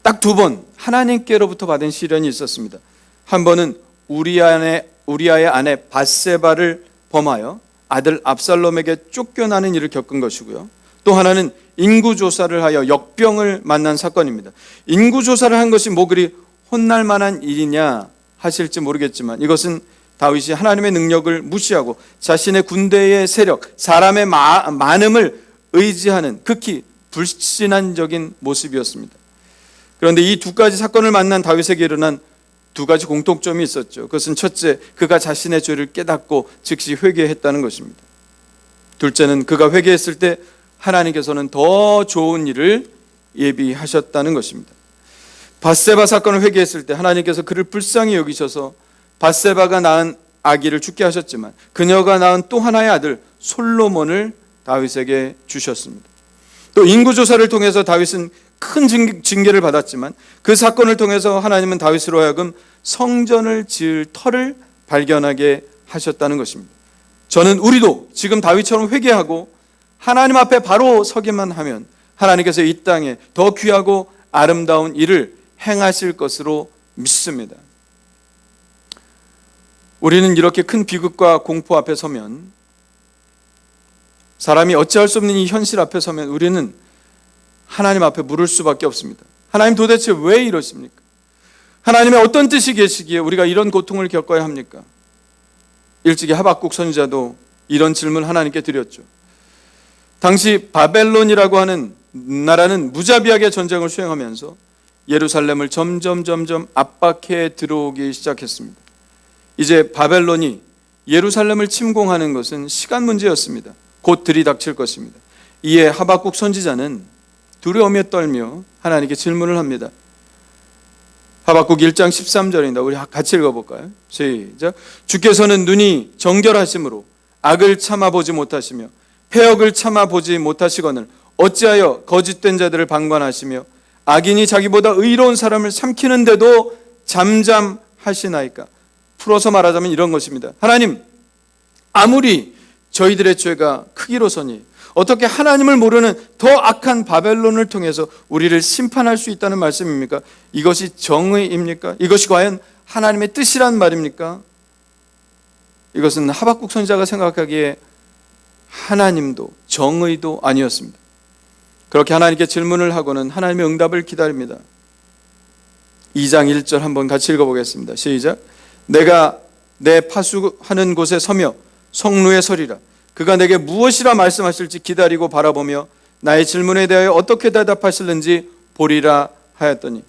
딱 두 번 하나님께로부터 받은 시련이 있었습니다. 한 번은 우리아의 아내 밧세바를 범하여 아들 압살롬에게 쫓겨나는 일을 겪은 것이고요. 또 하나는 인구조사를 하여 역병을 만난 사건입니다. 인구조사를 한 것이 뭐 그리 혼날 만한 일이냐 하실지 모르겠지만 이것은 다윗이 하나님의 능력을 무시하고 자신의 군대의 세력, 사람의 많음을 의지하는 극히 불신앙적인 모습이었습니다. 그런데 이 두 가지 사건을 만난 다윗에게 일어난 두 가지 공통점이 있었죠. 그것은 첫째, 그가 자신의 죄를 깨닫고 즉시 회개했다는 것입니다. 둘째는 그가 회개했을 때 하나님께서는 더 좋은 일을 예비하셨다는 것입니다. 밧세바 사건을 회개했을 때 하나님께서 그를 불쌍히 여기셔서 밧세바가 낳은 아기를 죽게 하셨지만 그녀가 낳은 또 하나의 아들 솔로몬을 다윗에게 주셨습니다. 또 인구조사를 통해서 다윗은 큰 징계를 받았지만 그 사건을 통해서 하나님은 다윗으로 하여금 성전을 지을 터를 발견하게 하셨다는 것입니다. 저는 우리도 지금 다윗처럼 회개하고 하나님 앞에 바로 서기만 하면 하나님께서 이 땅에 더 귀하고 아름다운 일을 행하실 것으로 믿습니다. 우리는 이렇게 큰 비극과 공포 앞에 서면, 사람이 어찌할 수 없는 이 현실 앞에 서면 우리는 하나님 앞에 물을 수밖에 없습니다. 하나님 도대체 왜 이러십니까? 하나님의 어떤 뜻이 계시기에 우리가 이런 고통을 겪어야 합니까? 일찍이 하박국 선지자도 이런 질문을 하나님께 드렸죠. 당시 바벨론이라고 하는 나라는 무자비하게 전쟁을 수행하면서 예루살렘을 점점 압박해 들어오기 시작했습니다. 이제 바벨론이 예루살렘을 침공하는 것은 시간 문제였습니다. 곧 들이닥칠 것입니다. 이에 하박국 선지자는 두려움에 떨며 하나님께 질문을 합니다. 하박국 1장 13절입니다. 우리 같이 읽어볼까요? 시작. 주께서는 눈이 정결하심으로 악을 참아보지 못하시며 패역을 참아보지 못하시거늘 어찌하여 거짓된 자들을 방관하시며 악인이 자기보다 의로운 사람을 삼키는데도 잠잠하시나이까. 풀어서 말하자면 이런 것입니다. 하나님, 아무리 저희들의 죄가 크기로서니 어떻게 하나님을 모르는 더 악한 바벨론을 통해서 우리를 심판할 수 있다는 말씀입니까? 이것이 정의입니까? 이것이 과연 하나님의 뜻이란 말입니까? 이것은 하박국 선지자가 생각하기에 하나님도 정의도 아니었습니다. 그렇게 하나님께 질문을 하고는 하나님의 응답을 기다립니다. 2장 1절 한번 같이 읽어보겠습니다. 시작. 내가 내 파수하는 곳에 서며 성루에 서리라. 그가 내게 무엇이라 말씀하실지 기다리고 바라보며 나의 질문에 대하여 어떻게 대답하실는지 보리라 하였더니,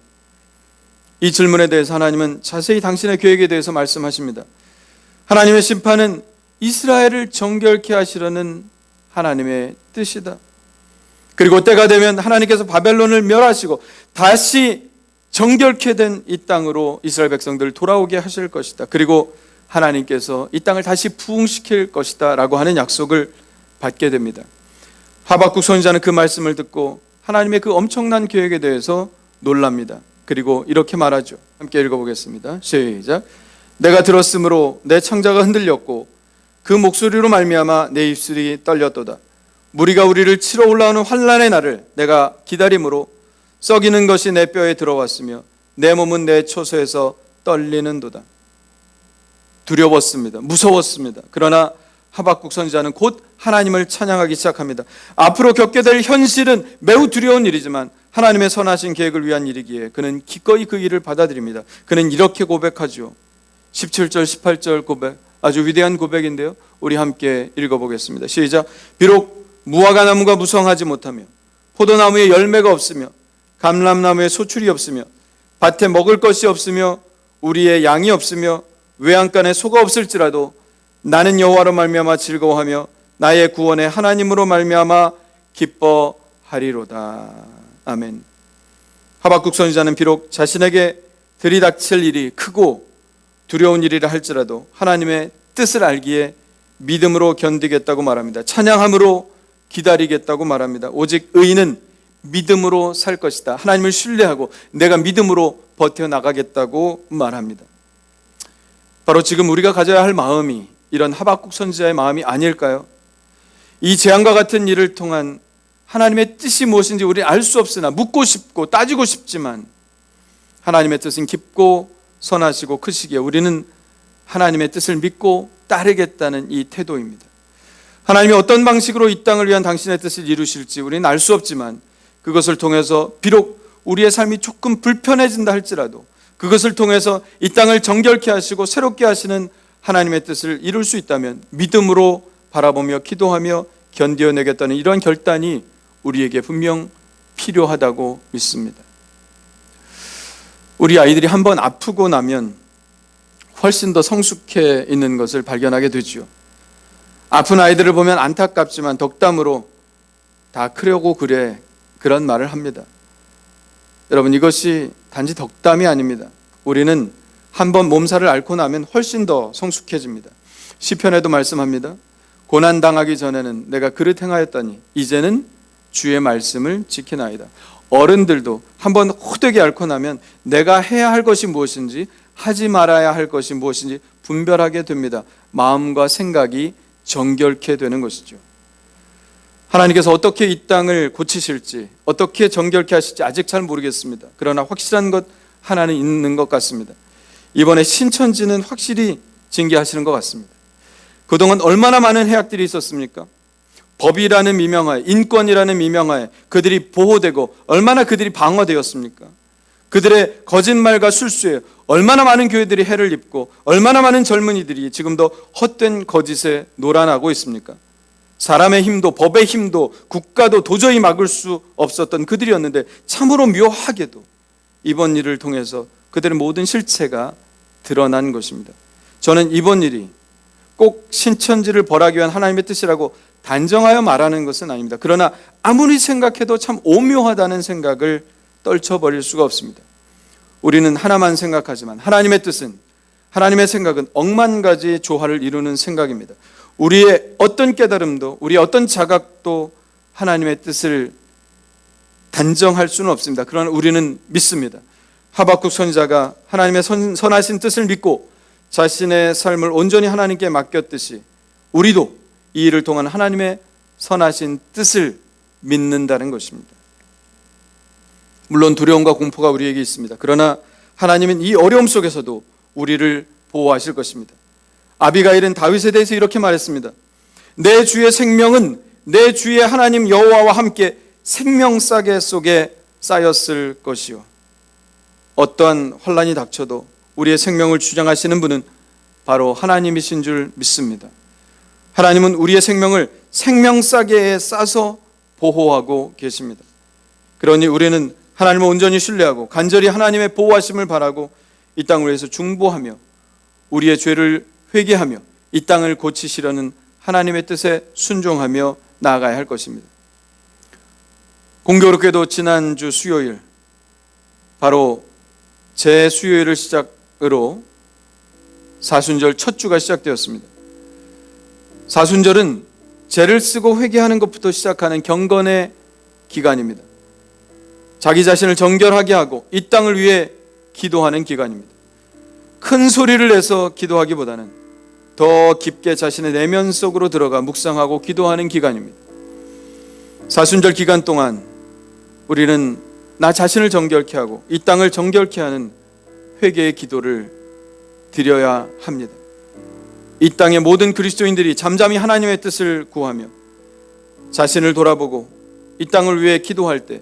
이 질문에 대해서 하나님은 자세히 당신의 계획에 대해서 말씀하십니다. 하나님의 심판은 이스라엘을 정결케 하시려는 하나님의 뜻이다. 그리고 때가 되면 하나님께서 바벨론을 멸하시고 다시 정결케 된 이 땅으로 이스라엘 백성들을 돌아오게 하실 것이다. 그리고 하나님께서 이 땅을 다시 부흥시킬 것이다 라고 하는 약속을 받게 됩니다. 하박국 선지자는 그 말씀을 듣고 하나님의 그 엄청난 계획에 대해서 놀랍니다. 그리고 이렇게 말하죠. 함께 읽어보겠습니다. 시작. 내가 들었으므로 내 창자가 흔들렸고 그 목소리로 말미암아 내 입술이 떨렸도다. 무리가 우리를 치러 올라오는 환난의 날을 내가 기다림으로 썩이는 것이 내 뼈에 들어왔으며 내 몸은 내 초소에서 떨리는도다. 두려웠습니다. 무서웠습니다. 그러나 하박국 선지자는 곧 하나님을 찬양하기 시작합니다. 앞으로 겪게 될 현실은 매우 두려운 일이지만 하나님의 선하신 계획을 위한 일이기에 그는 기꺼이 그 일을 받아들입니다. 그는 이렇게 고백하죠. 17절 18절 고백, 아주 위대한 고백인데요, 우리 함께 읽어보겠습니다. 시작. 비록 무화과 나무가 무성하지 못하며 포도나무에 열매가 없으며 감람나무에 소출이 없으며 밭에 먹을 것이 없으며 우리의 양이 없으며 외양간에 소가 없을지라도 나는 여호와로 말미암아 즐거워하며 나의 구원의 하나님으로 말미암아 기뻐하리로다. 아멘. 하박국 선지자는 비록 자신에게 들이닥칠 일이 크고 두려운 일이라 할지라도 하나님의 뜻을 알기에 믿음으로 견디겠다고 말합니다. 찬양함으로 기다리겠다고 말합니다. 오직 의인은 믿음으로 살 것이다. 하나님을 신뢰하고 내가 믿음으로 버텨나가겠다고 말합니다. 바로 지금 우리가 가져야 할 마음이 이런 하박국 선지자의 마음이 아닐까요? 이 재앙과 같은 일을 통한 하나님의 뜻이 무엇인지 우리는 알 수 없으나 묻고 싶고 따지고 싶지만 하나님의 뜻은 깊고 선하시고 크시기에 우리는 하나님의 뜻을 믿고 따르겠다는 이 태도입니다. 하나님이 어떤 방식으로 이 땅을 위한 당신의 뜻을 이루실지 우리는 알 수 없지만 그것을 통해서 비록 우리의 삶이 조금 불편해진다 할지라도 그것을 통해서 이 땅을 정결케 하시고 새롭게 하시는 하나님의 뜻을 이룰 수 있다면 믿음으로 바라보며 기도하며 견뎌내겠다는 이러한 결단이 우리에게 분명 필요하다고 믿습니다. 우리 아이들이 한번 아프고 나면 훨씬 더 성숙해 있는 것을 발견하게 되죠. 아픈 아이들을 보면 안타깝지만 덕담으로 다 크려고 그래, 그런 말을 합니다. 여러분, 이것이 단지 덕담이 아닙니다. 우리는 한번 몸살을 앓고 나면 훨씬 더 성숙해집니다. 시편에도 말씀합니다. 고난당하기 전에는 내가 그릇 행하였더니 이제는 주의 말씀을 지키나이다. 어른들도 한번 호되게 앓고 나면 내가 해야 할 것이 무엇인지 하지 말아야 할 것이 무엇인지 분별하게 됩니다. 마음과 생각이 정결케 되는 것이죠. 하나님께서 어떻게 이 땅을 고치실지, 어떻게 정결케 하실지 아직 잘 모르겠습니다. 그러나 확실한 것 하나는 있는 것 같습니다. 이번에 신천지는 확실히 징계하시는 것 같습니다. 그동안 얼마나 많은 해악들이 있었습니까? 법이라는 미명하에, 인권이라는 미명하에 그들이 보호되고 얼마나 그들이 방어되었습니까? 그들의 거짓말과 술수에 얼마나 많은 교회들이 해를 입고 얼마나 많은 젊은이들이 지금도 헛된 거짓에 놀아나고 있습니까? 사람의 힘도 법의 힘도 국가도 도저히 막을 수 없었던 그들이었는데 참으로 묘하게도 이번 일을 통해서 그들의 모든 실체가 드러난 것입니다. 저는 이번 일이 꼭 신천지를 벌하기 위한 하나님의 뜻이라고 단정하여 말하는 것은 아닙니다. 그러나 아무리 생각해도 참 오묘하다는 생각을 떨쳐버릴 수가 없습니다. 우리는 하나만 생각하지만 하나님의 뜻은, 하나님의 생각은 억만 가지 조화를 이루는 생각입니다. 우리의 어떤 깨달음도, 우리의 어떤 자각도 하나님의 뜻을 단정할 수는 없습니다. 그러나 우리는 믿습니다. 하박국 선지자가 하나님의 선하신 뜻을 믿고 자신의 삶을 온전히 하나님께 맡겼듯이 우리도 이 일을 통한 하나님의 선하신 뜻을 믿는다는 것입니다. 물론 두려움과 공포가 우리에게 있습니다. 그러나 하나님은 이 어려움 속에서도 우리를 보호하실 것입니다. 아비가일은 다윗에 대해서 이렇게 말했습니다. 내 주의 생명은 내 주의 하나님 여호와와 함께 생명싸개 속에 쌓였을 것이요. 어떠한 환난이 닥쳐도 우리의 생명을 주장하시는 분은 바로 하나님이신 줄 믿습니다. 하나님은 우리의 생명을 생명싸개에 싸서 보호하고 계십니다. 그러니 우리는 하나님을 온전히 신뢰하고 간절히 하나님의 보호하심을 바라고 이 땅을 위해서 중보하며 우리의 죄를 회개하며 이 땅을 고치시려는 하나님의 뜻에 순종하며 나아가야 할 것입니다. 공교롭게도 지난주 수요일, 바로 제 수요일을 시작으로 사순절 첫 주가 시작되었습니다. 사순절은 죄를 쓰고 회개하는 것부터 시작하는 경건의 기간입니다. 자기 자신을 정결하게 하고 이 땅을 위해 기도하는 기간입니다. 큰 소리를 내서 기도하기보다는 더 깊게 자신의 내면 속으로 들어가 묵상하고 기도하는 기간입니다. 사순절 기간 동안 우리는 나 자신을 정결케 하고 이 땅을 정결케 하는 회개의 기도를 드려야 합니다. 이 땅의 모든 그리스도인들이 잠잠히 하나님의 뜻을 구하며 자신을 돌아보고 이 땅을 위해 기도할 때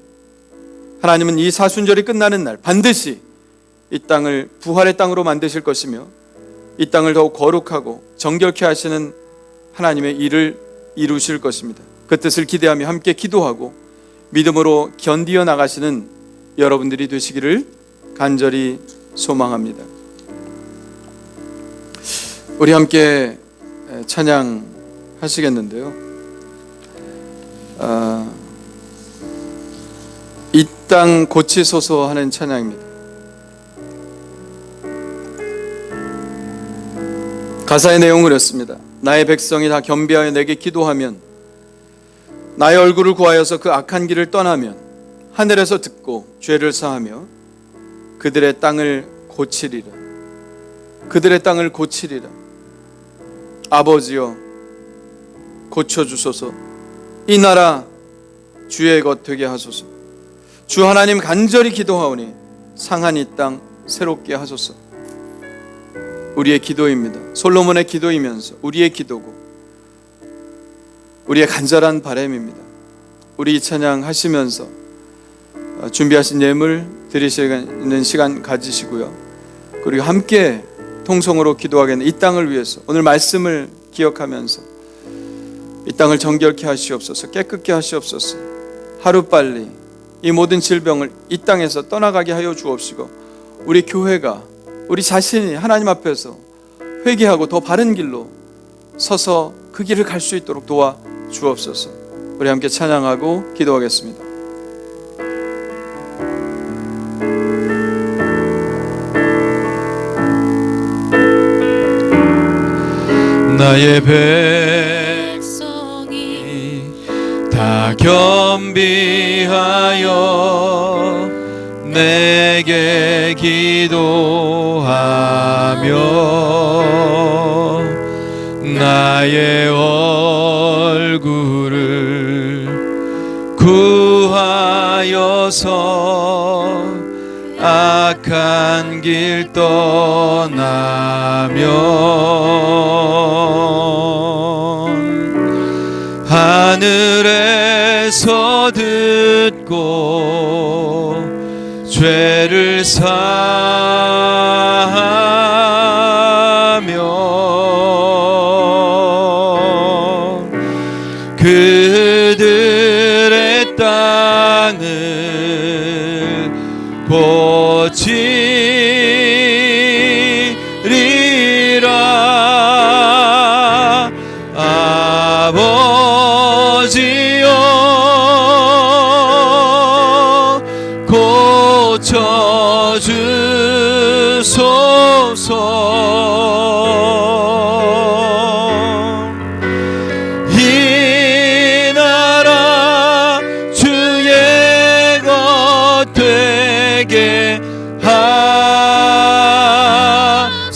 하나님은 이 사순절이 끝나는 날 반드시 이 땅을 부활의 땅으로 만드실 것이며 이 땅을 더욱 거룩하고 정결케 하시는 하나님의 일을 이루실 것입니다. 그 뜻을 기대하며 함께 기도하고 믿음으로 견디어 나가시는 여러분들이 되시기를 간절히 소망합니다. 우리 함께 찬양하시겠는데요. 이 땅 고치소서 하는 찬양입니다. 가사의 내용을 읽습니다. 나의 백성이 다 겸비하여 내게 기도하면 나의 얼굴을 구하여서 그 악한 길을 떠나면 하늘에서 듣고 죄를 사하며 그들의 땅을 고치리라. 그들의 땅을 고치리라. 아버지여 고쳐주소서. 이 나라 주의 것 되게 하소서. 주 하나님 간절히 기도하오니 상한 이 땅 새롭게 하소서. 우리의 기도입니다. 솔로몬의 기도이면서 우리의 기도고 우리의 간절한 바람입니다. 우리 이 찬양 하시면서 준비하신 예물 드리시는 시간 가지시고요. 그리고 함께 통성으로 기도하겠는 이 땅을 위해서 오늘 말씀을 기억하면서 이 땅을 정결케 하시옵소서. 깨끗게 하시옵소서. 하루빨리 이 모든 질병을 이 땅에서 떠나가게 하여 주옵시고 우리 교회가 우리 자신이 하나님 앞에서 회개하고 더 바른 길로 서서 그 길을 갈 수 있도록 도와 주옵소서. 우리 함께 찬양하고 기도하겠습니다. 나의 백성이 다 겸비하여 내게 기도하며 나의 얼굴을 구하여서 악한 길 떠나면 하늘에서 듣고 죄를 사하며 그들의 땅을 고치리라. 아버지여 고쳐주소서. 이 나라 주의 것 되게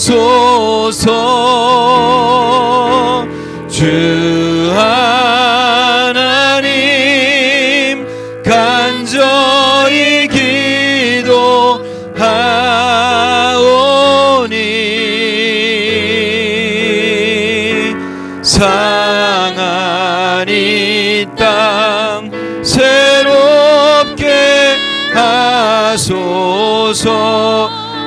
하소서. 주 하나님 간절히 기도하오니 상한 이 땅 새롭게 하소서.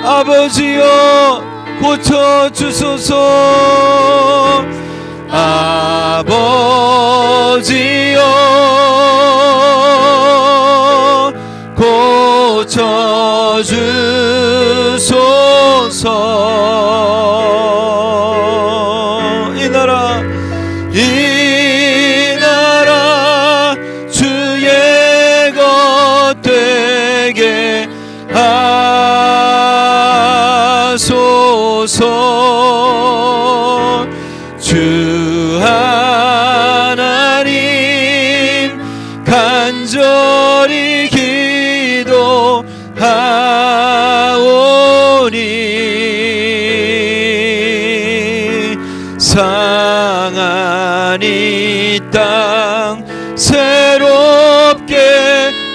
아버지여 고쳐주소서. 아버지여 고쳐주소서. 이 나라 주의 것 되게 하소서. 주 하나님 간절히 기도하오니 이 땅 새롭게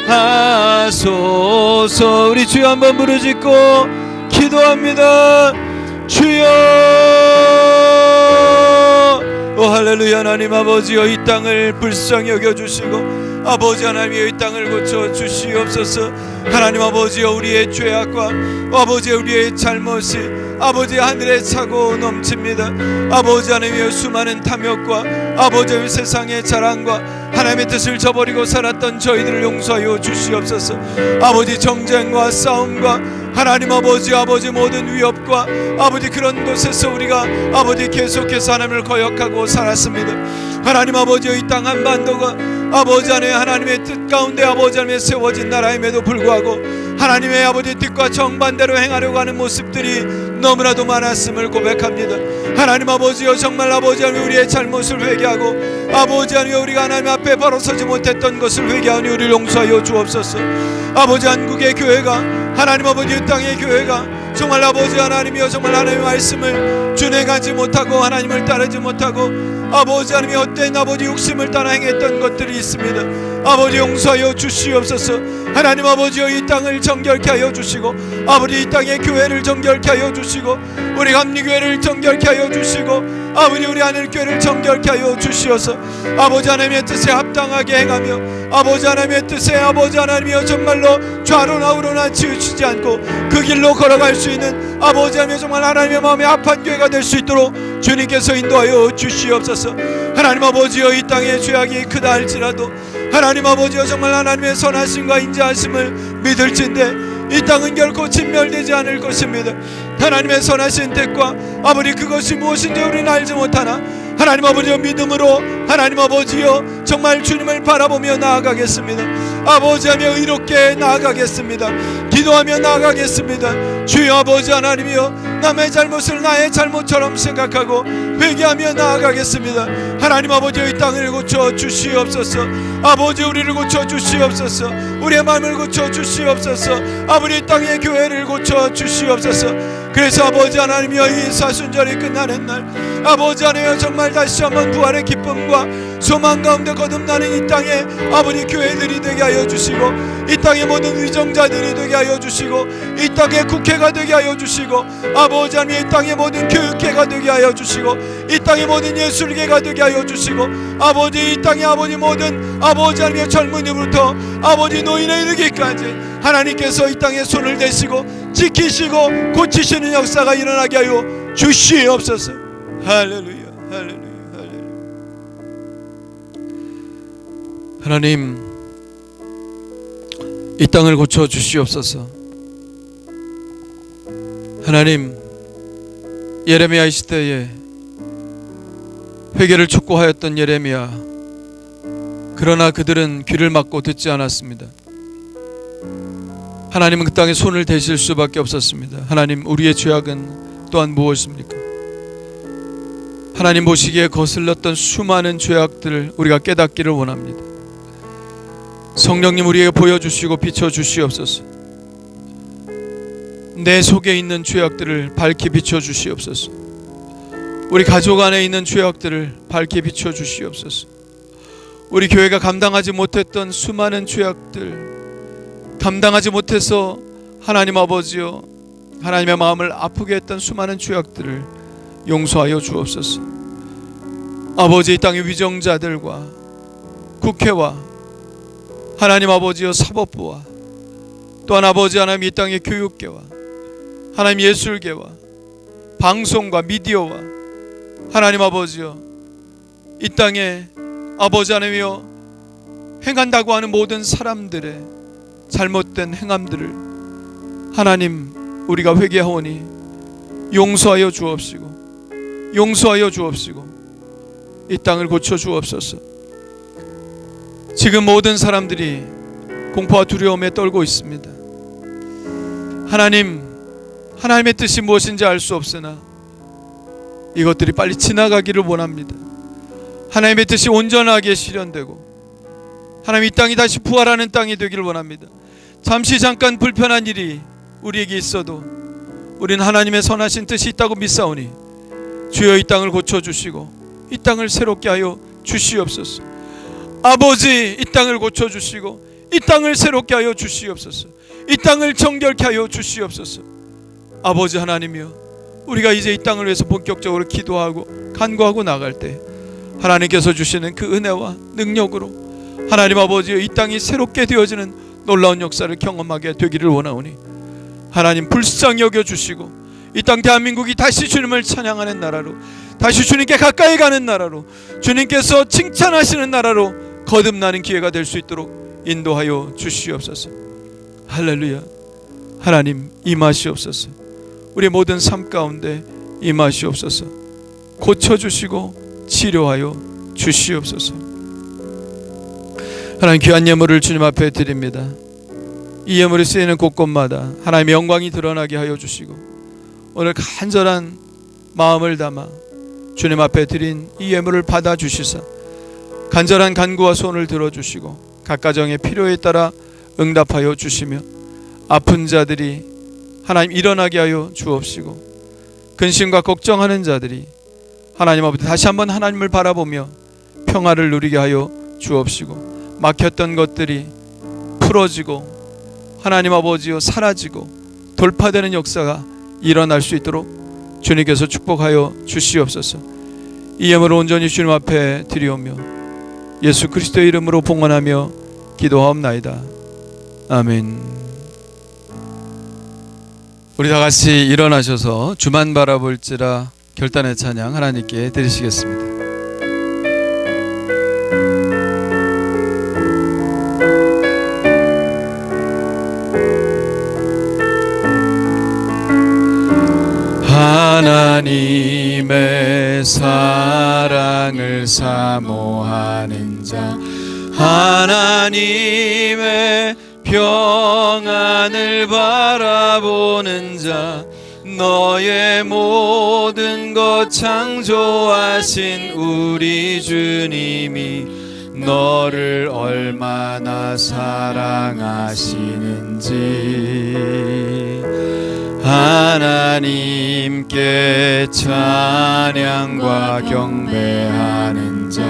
하소서. 우리 주여 한번 부르짖고 기도합니다. 주여. 오 할렐루야. 하나님 아버지여, 이 땅을 불쌍히 여겨주시고 아버지 하나님이여, 이 땅을 고쳐 주시옵소서. 하나님 아버지여, 우리의 죄악과 아버지 우리의 잘못이 아버지 하늘에 차고 넘칩니다. 아버지 하나님이여, 수많은 탐욕과 아버지 세상의 자랑과 하나님의 뜻을 저버리고 살았던 저희들을 용서하여 주시옵소서. 아버지 정쟁과 싸움과 하나님 아버지 모든 위협과 아버지 그런 곳에서 우리가 아버지 계속해서 하나님을 거역하고 살았습니다. 하나님 아버지, 이 땅 한반도가 아버지 안에 하나님의 뜻 가운데 아버지 안에 세워진 나라임에도 불구하고 하나님의 아버지 뜻과 정반대로 행하려고 하는 모습들이 너무나도 많았음을 고백합니다. 하나님 아버지여, 정말 아버지 하나님 우리의 잘못을 회개하고 아버지 하나님 우리가 하나님 앞에 바로 서지 못했던 것을 회개하니 우리를 용서하여 주옵소서. 아버지 한국의 교회가 하나님 아버지 이 땅의 교회가 정말 아버지 하나님이여, 정말 하나님의 말씀을 준행하지 못하고 하나님을 따르지 못하고 아버지 하나님이 헛된 아버지 욕심을 따라 행했던 것들이 있습니다. 아버지 용서하여 주시옵소서. 하나님 아버지여, 이 땅을 정결케 하여 주시고 아버지 이 땅의 교회를 정결케 하여 주시고 우리 감리교회를 정결케 하여 주시고 아버지 우리 하늘교회를 정결케 하여 주시어서 아버지 하나님의 뜻에 합당하게 행하며 아버지 하나님의 뜻에 아버지 하나님이여 정말로 좌로나 우로나 치우치지 않고 그 길로 걸어갈 수 있는 아버지 하나님의 정말 하나님의 마음에 합한 교회가 될 수 있도록 주님께서 인도하여 주시옵소서. 하나님 아버지여, 이 땅의 죄악이 크다 할지라도 하나님 아버지여 정말 하나님의 선하심과 인자하심을 믿을진데 이 땅은 결코 진멸되지 않을 것입니다. 하나님의 선하신 뜻과 아버지 그것이 무엇인지 우리는 알지 못하나 하나님 아버지여 믿음으로 하나님 아버지여 정말 주님을 바라보며 나아가겠습니다. 아버지하며 의롭게 나아가겠습니다. 기도하며 나아가겠습니다. 주여 아버지 하나님이여, 남의 잘못을 나의 잘못처럼 생각하고 회개하며 나아가겠습니다. 하나님 아버지여, 이 땅을 고쳐 주시옵소서. 아버지 우리를 고쳐 주시옵소서. 우리의 마음을 고쳐 주시옵소서. 아버지 이 땅의 교회를 고쳐 주시옵소서. 그래서 아버지 하나님이여, 이 사순절이 끝나는 날 아버지 하나님이여 정말 다시 한번 부활의 기쁨과 소망 가운데 거듭나는 이 땅의 아버지 교회들이 되게 하여 주시고 이 땅의 모든 위정자들이 되게 하여 주시고 이 땅의 국회가 되게 하여 주시고 아버지 하나님 이 땅의 모든 교육계가 되게 하여 주시고 이 땅의 모든 예술계가 되게 하여 주시고 아버지 이 땅의 아버지 모든 아버지 하나님의 젊은이부터 아버지 노인에 이르기까지 하나님께서 이 땅에 손을 대시고 지키시고 고치시는 역사가 일어나게 하여 주시옵소서. 할렐루야, 할렐루야, 할렐루야. 하나님, 이 땅을 고쳐 주시옵소서. 하나님, 예레미야 시대에 회개를 촉구하였던 예레미야, 그러나 그들은 귀를 막고 듣지 않았습니다. 하나님은 그 땅에 손을 대실 수밖에 없었습니다. 하나님, 우리의 죄악은 또한 무엇입니까? 하나님 보시기에 거슬렀던 수많은 죄악들을 우리가 깨닫기를 원합니다. 성령님 우리에게 보여주시고 비춰주시옵소서. 내 속에 있는 죄악들을 밝히 비춰주시옵소서. 우리 가족 안에 있는 죄악들을 밝히 비춰주시옵소서. 우리 교회가 감당하지 못했던 수많은 죄악들, 감당하지 못해서 하나님 아버지여 하나님의 마음을 아프게 했던 수많은 죄악들을 용서하여 주옵소서. 아버지, 이 땅의 위정자들과 국회와 하나님 아버지여 사법부와 또한 아버지 하나님 이 땅의 교육계와 하나님 예술계와 방송과 미디어와 하나님 아버지여 이 땅에 아버지 하나님이여 행한다고 하는 모든 사람들의 잘못된 행함들을 하나님 우리가 회개하오니 용서하여 주옵시고 용서하여 주옵시고 이 땅을 고쳐 주옵소서. 지금 모든 사람들이 공포와 두려움에 떨고 있습니다. 하나님, 하나님의 뜻이 무엇인지 알 수 없으나 이것들이 빨리 지나가기를 원합니다. 하나님의 뜻이 온전하게 실현되고 하나님 이 땅이 다시 부활하는 땅이 되기를 원합니다. 잠시 잠깐 불편한 일이 우리에게 있어도 우리는 하나님의 선하신 뜻이 있다고 믿사오니 주여 이 땅을 고쳐주시고 이 땅을 새롭게 하여 주시옵소서. 아버지, 이 땅을 고쳐주시고 이 땅을 새롭게 하여 주시옵소서. 이 땅을 정결케 하여 주시옵소서. 아버지 하나님이여, 우리가 이제 이 땅을 위해서 본격적으로 기도하고 간구하고 나갈 때 하나님께서 주시는 그 은혜와 능력으로 하나님 아버지여, 이 땅이 새롭게 되어지는 놀라운 역사를 경험하게 되기를 원하오니 하나님 불쌍히 여겨주시고 이 땅 대한민국이 다시 주님을 찬양하는 나라로, 다시 주님께 가까이 가는 나라로, 주님께서 칭찬하시는 나라로 거듭나는 기회가 될 수 있도록 인도하여 주시옵소서. 할렐루야. 하나님 임하시옵소서. 우리 모든 삶 가운데 임하시옵소서. 고쳐주시고 치료하여 주시옵소서. 하나님, 귀한 예물을 주님 앞에 드립니다. 이 예물이 쓰이는 곳곳마다 하나님의 영광이 드러나게 하여 주시고 오늘 간절한 마음을 담아 주님 앞에 드린 이 예물을 받아주시사 간절한 간구와 소원을 들어주시고 각 가정의 필요에 따라 응답하여 주시며 아픈 자들이 하나님 일어나게 하여 주옵시고 근심과 걱정하는 자들이 하나님 아버지 다시 한번 하나님을 바라보며 평화를 누리게 하여 주옵시고 막혔던 것들이 풀어지고 하나님 아버지여 사라지고 돌파되는 역사가 일어날 수 있도록 주님께서 축복하여 주시옵소서. 이 예물을 온전히 주님 앞에 드리오며 예수 그리스도의 이름으로 봉헌하며 기도하옵나이다. 아멘. 우리 다 같이 일어나셔서 주만 바라볼지라 결단의 찬양 하나님께 드리시겠습니다. 하나님의 사랑을 사모하는 자, 하나님의 평안을 바라보는 자, 너의 모든 것 창조하신 우리 주님이 너를 얼마나 사랑하시는지 하나님께 찬양과 경배하는 자,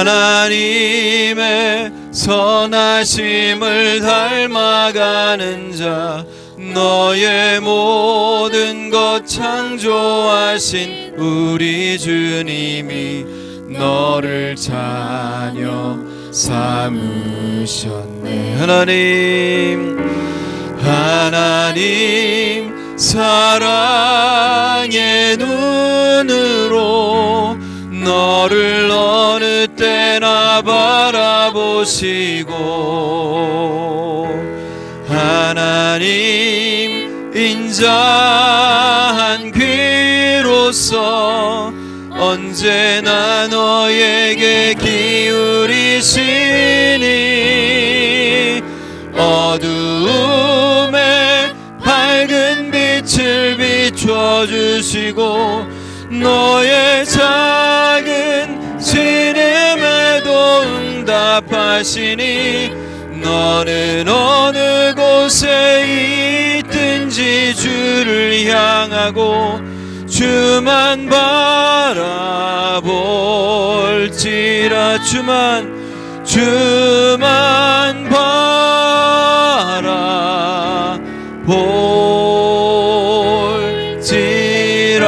하나님의 선하심을 닮아가는 자, 너의 모든 것 창조하신 우리 주님이 너를 자녀 삼으셨네. 하나님 사랑의 눈으로 너를 어느 때나 바라보시고 하나님 인자한 귀로서 언제나 너에게 기울이시니 어두움에 밝은 빛을 비춰주시고 너의 작은 신음에도 응답하시니 너는 어느 곳에 있든지 주를 향하고 주만 바라볼지라. 주만 바라볼지라.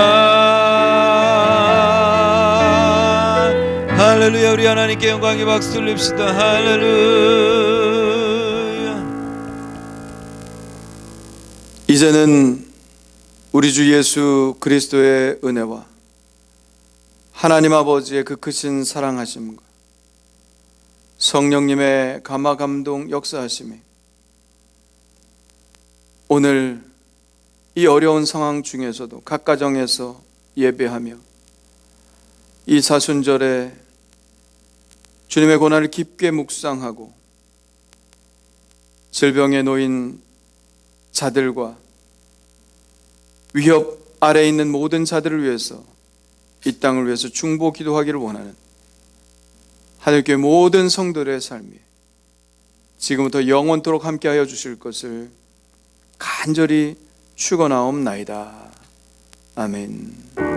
할렐루야. 우리 하나님께 영광의 박수 돌립시다. 할렐루야. 이제는 우리 주 예수 그리스도의 은혜와 하나님 아버지의 그 크신 사랑하심과 성령님의 감화 감동 역사하심이 오늘 이 어려운 상황 중에서도 각 가정에서 예배하며 이 사순절에 주님의 고난을 깊게 묵상하고 질병에 놓인 자들과 위협 아래에 있는 모든 자들을 위해서 이 땅을 위해서 중보 기도하기를 원하는 하늘교회 모든 성도들의 삶이 지금부터 영원토록 함께하여 주실 것을 간절히 축원하옵나이다. 아멘.